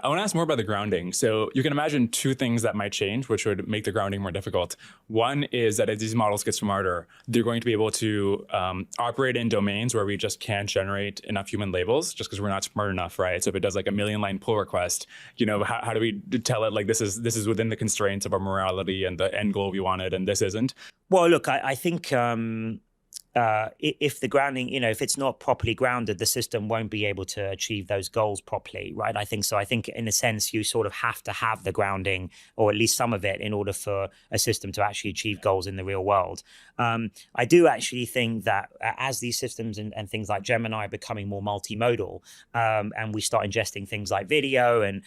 I want to ask more about the grounding. So you can imagine two things that might change, which would make the grounding more difficult. One is that as these models get smarter, they're going to be able to operate in domains where we just can't generate enough human labels, just because we're not smart enough, right? So if it does like a million line pull request, how do we tell it like this is within the constraints of our morality and the end goal we wanted, and this isn't? Well, look, I think if the grounding, if it's not properly grounded, the system won't be able to achieve those goals properly, right? I think so. I think in a sense, you sort of have to have the grounding, or at least some of it, in order for a system to actually achieve goals in the real world. I do actually think that as these systems and things like Gemini are becoming more multimodal, and we start ingesting things like video and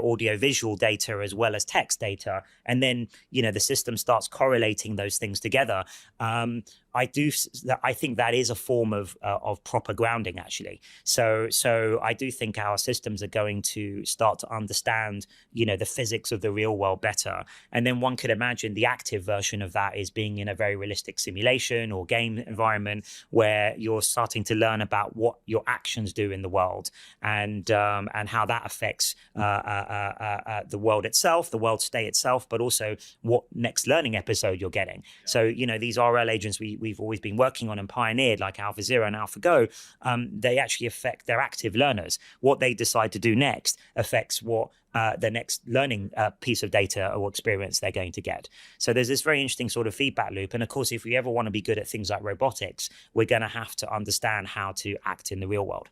audio visual data as well as text data, and then the system starts correlating those things together. I think that is a form of proper grounding, actually. So I do think our systems are going to start to understand, the physics of the real world better. And then one could imagine the active version of that is being in a very realistic simulation or game environment where you're starting to learn about what your actions do in the world, and how that affects the world itself, the world state itself, but also what next learning episode you're getting. So these RL agents we've always been working on and pioneered, like AlphaZero and AlphaGo, they actually affect their active learners. What they decide to do next affects what the next learning piece of data or experience they're going to get. So there's this very interesting sort of feedback loop. And of course, if we ever want to be good at things like robotics, we're going to have to understand how to act in the real world.